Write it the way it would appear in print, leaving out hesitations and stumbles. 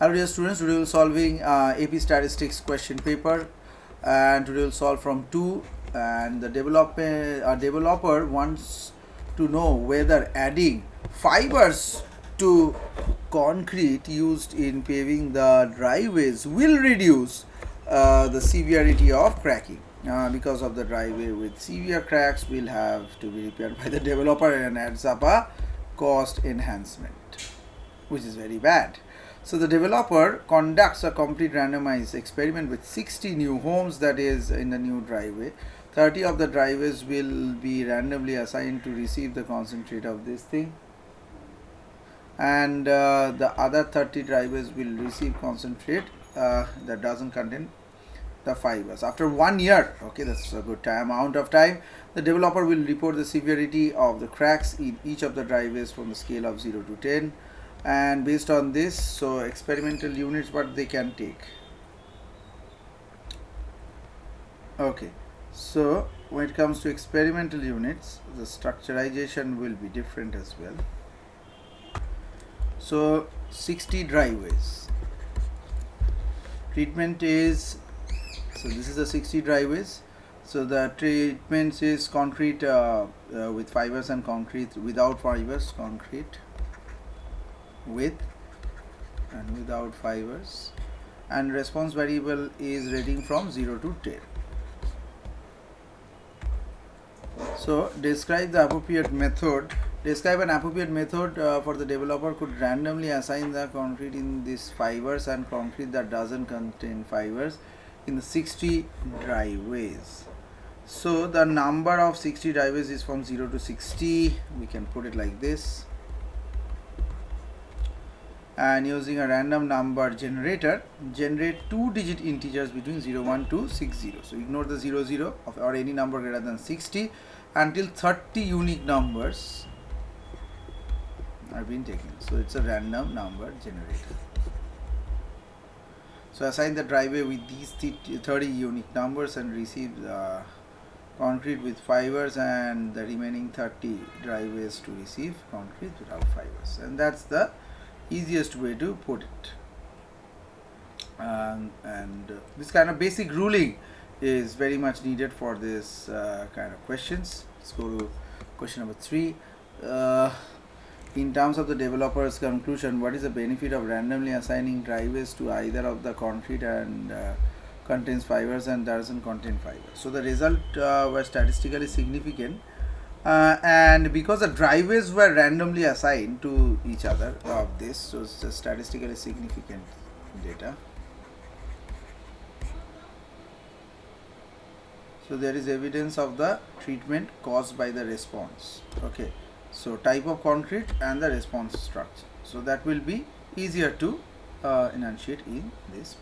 Hello dear students, today we will solving AP statistics question paper, and today we will solve from 2, and the developer wants to know whether adding fibers to concrete used in paving the driveways will reduce the severity of cracking. Because of the driveway with severe cracks will have to be repaired by the developer and adds up a cost enhancement, which is very bad. So the developer conducts a complete randomized experiment with 60 new homes, that is in the new driveway. 30 of the driveways will be randomly assigned to receive the concentrate of this thing, and the other 30 driveways will receive concentrate that doesn't contain the fibers. After 1 year, okay, that's a good amount of time, the developer will report the severity of the cracks in each of the driveways from the scale of 0 to 10. And based on this, so experimental units what they can take. Okay, so when it comes to experimental units, the structurization will be different as well. So 60 driveways. Treatment is, so this is the 60 driveways. So the treatment is concrete with fibers and concrete without fibers, concrete with and without fibers, and response variable is rating from 0 to 10. So describe the appropriate method. Describe an appropriate method for the developer could randomly assign the concrete in these fibers and concrete that doesn't contain fibers in the 60 driveways. So the number of 60 driveways is from 0 to 60. We can put it like this. And using a random number generator, generate 2-digit integers between 01 to 60. So ignore the 00 or any number greater than 60 until 30 unique numbers are being taken. So it's a random number generator. So assign the driveway with these 30 unique numbers and receive the concrete with fibers, and the remaining 30 driveways to receive concrete without fibers. And that's the easiest way to put it. And this kind of basic ruling is very much needed for this kind of questions. Let's go to question number 3. In terms of the developer's conclusion, what is the benefit of randomly assigning driveways to either of the concrete and contains fibers and doesn't contain fibers? So the result was statistically significant. And because the driveways were randomly assigned to each other of this, so it's a statistically significant data. So there is evidence of the treatment caused by the response. Okay, so type of concrete and the response structure. So that will be easier to enunciate in this.